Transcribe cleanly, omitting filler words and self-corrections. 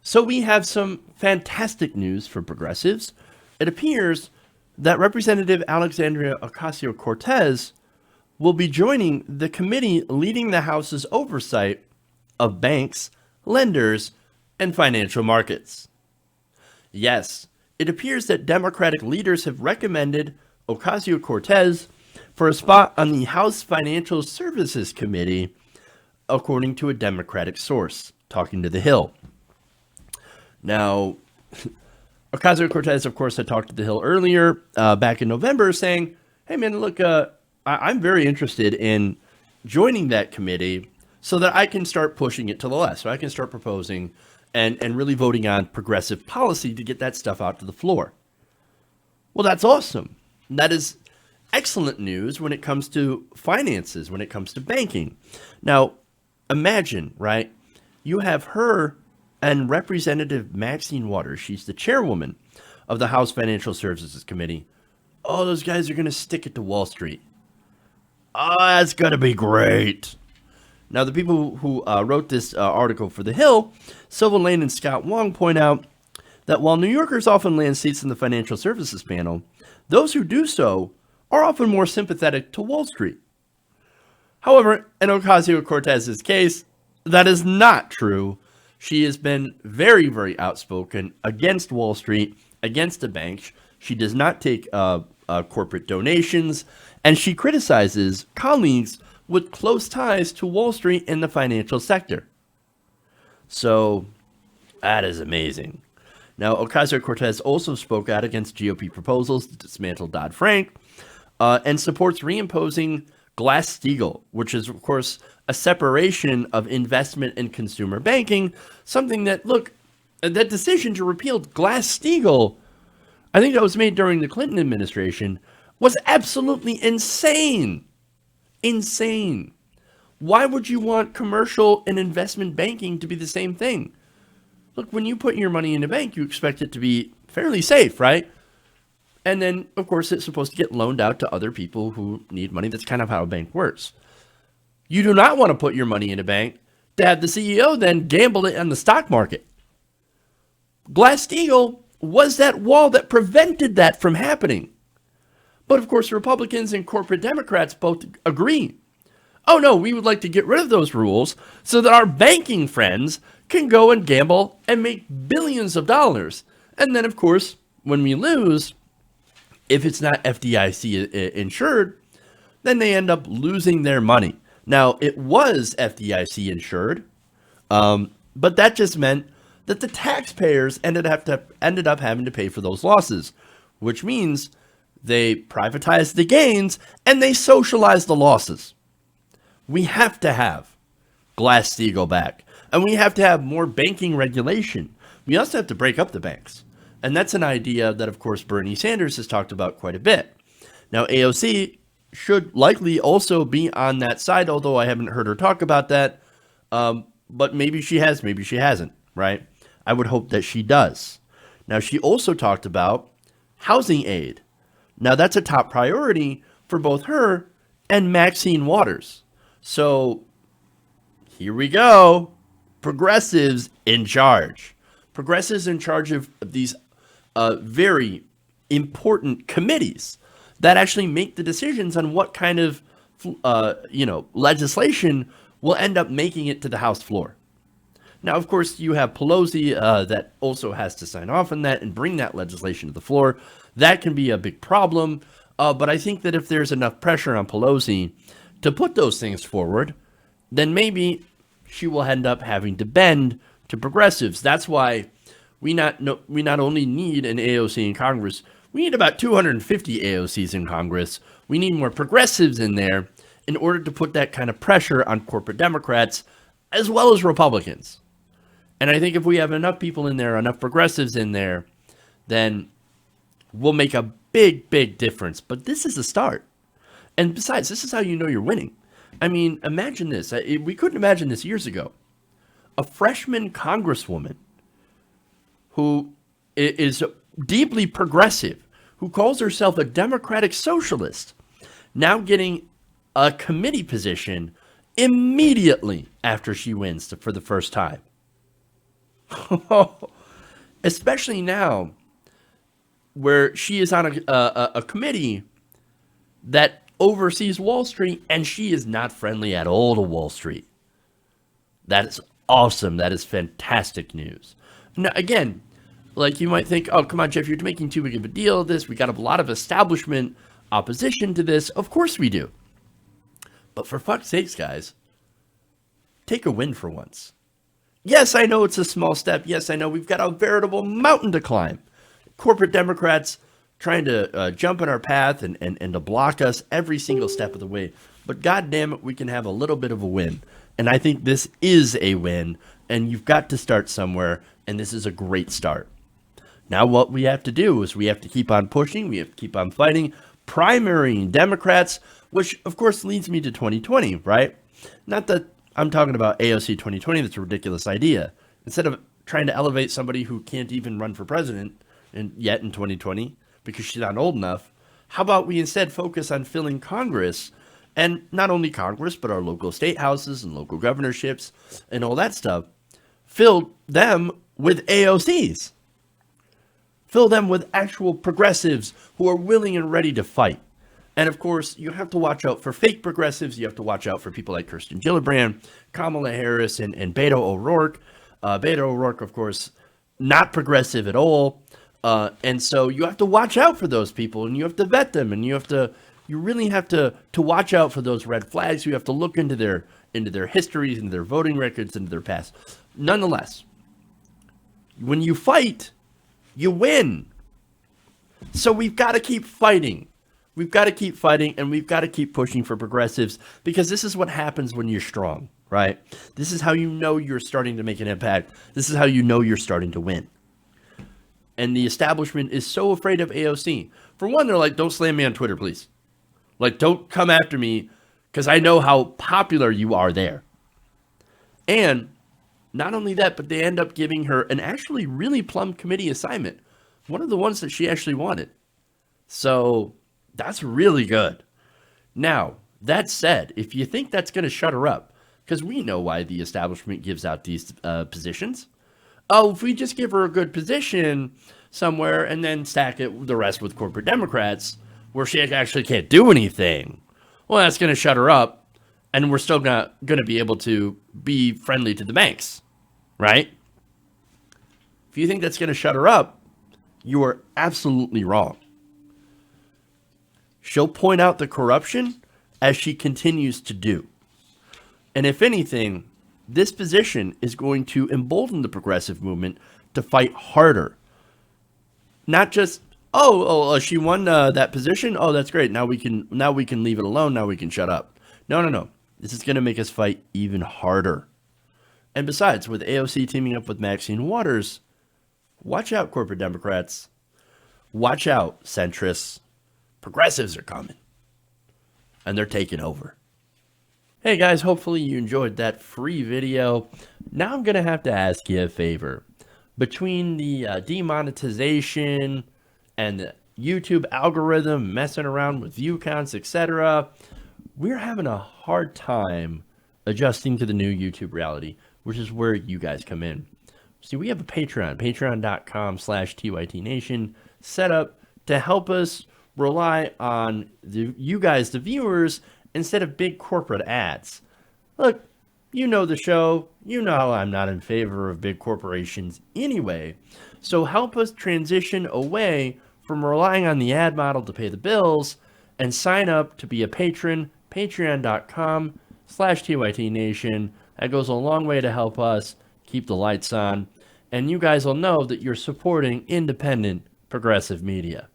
So we have some fantastic news for progressives. It appears that Representative Alexandria Ocasio-Cortez will be joining the committee leading the House's oversight of banks, lenders, and financial markets. Yes, it appears that Democratic leaders have recommended Ocasio-Cortez for a spot on the House Financial Services Committee, according to a Democratic source talking to The Hill. Now, Ocasio-Cortez, of course, had talked to The Hill earlier, back in November, saying, hey, man, look, I'm very interested in joining that committee so that I can start pushing it to the left, so I can start proposing and really voting on progressive policy to get that stuff out to the floor. Well, that's awesome. That is excellent news when it comes to finances, when it comes to banking. Now, imagine, right? You have her and Representative Maxine Waters. She's the chairwoman of the House Financial Services Committee. Oh, those guys are going to stick it to Wall Street. Oh, that's going to be great. Now, the people who wrote this article for The Hill, Silva Lane and Scott Wong, point out that while New Yorkers often land seats in the financial services panel, those who do so are often more sympathetic to Wall Street. However, in Ocasio-Cortez's case, that is not true. She has been very, very outspoken against Wall Street, against the banks. She does not take corporate donations, and she criticizes colleagues with close ties to Wall Street and the financial sector. So, that is amazing. Now, Ocasio-Cortez also spoke out against GOP proposals to dismantle Dodd-Frank and supports reimposing Glass-Steagall, which is, of course, a separation of investment and consumer banking, something that, look, that decision to repeal Glass-Steagall, I think that was made during the Clinton administration, was absolutely insane. Insane. Why would you want commercial and investment banking to be the same thing? Look, when you put your money in a bank, you expect it to be fairly safe, right? And then, of course, it's supposed to get loaned out to other people who need money. That's kind of how a bank works. You do not want to put your money in a bank to have the CEO then gamble it on the stock market. Glass-Steagall was that wall that prevented that from happening. But of course, Republicans and corporate Democrats both agree. Oh no, we would like to get rid of those rules so that our banking friends can go and gamble and make billions of dollars. And then, of course, when we lose, if it's not FDIC insured, then they end up losing their money. Now, it was FDIC insured, but that just meant that the taxpayers ended up having to pay for those losses, which means they privatized the gains and they socialized the losses. We have to have Glass-Steagall back, and we have to have more banking regulation. We also have to break up the banks. And that's an idea that, of course, Bernie Sanders has talked about quite a bit. Now, AOC should likely also be on that side, although I haven't heard her talk about that. But maybe she has, maybe she hasn't, right? I would hope that she does. Now, she also talked about housing aid. Now, that's a top priority for both her and Maxine Waters. So, here we go. Progressives in charge. Progressives in charge of these very important committees that actually make the decisions on what kind of, legislation will end up making it to the House floor. Now, of course, you have Pelosi that also has to sign off on that and bring that legislation to the floor. That can be a big problem. But I think that if there's enough pressure on Pelosi to put those things forward, then maybe she will end up having to bend to progressives. That's why we not only need an AOC in Congress, we need about 250 AOCs in Congress. We need more progressives in there in order to put that kind of pressure on corporate Democrats as well as Republicans. And I think if we have enough people in there, enough progressives in there, then we'll make a big, big difference. But this is a start. And besides, this is how you know you're winning. I mean, imagine this. We couldn't imagine this years ago. A freshman congresswoman who is deeply progressive, who calls herself a democratic socialist, now getting a committee position immediately after she wins for the first time. Especially now where she is on a committee that oversees Wall Street, and she is not friendly at all to Wall Street. That is awesome. That is fantastic news. Now, again, like you might think, oh, come on, Jeff, you're making too big of a deal of this. We got a lot of establishment opposition to this. Of course we do. But for fuck's sakes, guys, take a win for once. Yes, I know it's a small step. Yes, I know we've got a veritable mountain to climb. Corporate Democrats trying to jump in our path and to block us every single step of the way. But God damn it, we can have a little bit of a win. And I think this is a win. And you've got to start somewhere. And this is a great start. Now what we have to do is we have to keep on pushing. We have to keep on fighting. Primarying Democrats, which of course leads me to 2020, right? Not that I'm talking about AOC 2020. That's a ridiculous idea. Instead of trying to elevate somebody who can't even run for president yet in 2020 because she's not old enough, how about we instead focus on filling Congress, and not only Congress, but our local state houses and local governorships and all that stuff. Fill them with AOCs. Fill them with actual progressives who are willing and ready to fight. And of course, you have to watch out for fake progressives. You have to watch out for people like Kirsten Gillibrand, Kamala Harris, and Beto O'Rourke. Beto O'Rourke, of course, not progressive at all. And so you have to watch out for those people, and you have to vet them, and you really have to watch out for those red flags. You have to look into their histories, into their voting records, into their past. Nonetheless, when you fight, you win. So we've got to keep fighting. We've got to keep fighting, and we've got to keep pushing for progressives, because this is what happens when you're strong, right? This is how you know you're starting to make an impact. This is how you know you're starting to win. And the establishment is so afraid of AOC. For one, they're like, don't slam me on Twitter, please. Like, don't come after me, because I know how popular you are there. And not only that, but they end up giving her an actually really plum committee assignment. One of the ones that she actually wanted. So that's really good. Now, that said, if you think that's going to shut her up, because we know why the establishment gives out these positions. Oh, if we just give her a good position somewhere and then stack it the rest with corporate Democrats where she actually can't do anything, well, that's going to shut her up, and we're still not going to be able to be friendly to the banks, right? If you think that's going to shut her up, you are absolutely wrong. She'll point out the corruption as she continues to do. And if anything, this position is going to embolden the progressive movement to fight harder. Not just, she won that position. Oh, that's great. Now we can leave it alone. Now we can shut up. No. This is going to make us fight even harder. And besides, with AOC teaming up with Maxine Waters, watch out, corporate Democrats. Watch out, centrists. Progressives are coming. And they're taking over. Hey guys, hopefully you enjoyed that free video. Now I'm going to have to ask you a favor. Between the demonetization and the YouTube algorithm messing around with view counts, etc., we're having a hard time adjusting to the new YouTube reality, which is where you guys come in. See, we have a Patreon, patreon.com/TYTNation, set up to help us rely on you guys, the viewers, instead of big corporate ads. Look, you know the show. You know how I'm not in favor of big corporations anyway. So help us transition away from relying on the ad model to pay the bills and sign up to be a patron, patreon.com/TYTNation. That goes a long way to help us keep the lights on. And you guys will know that you're supporting independent progressive media.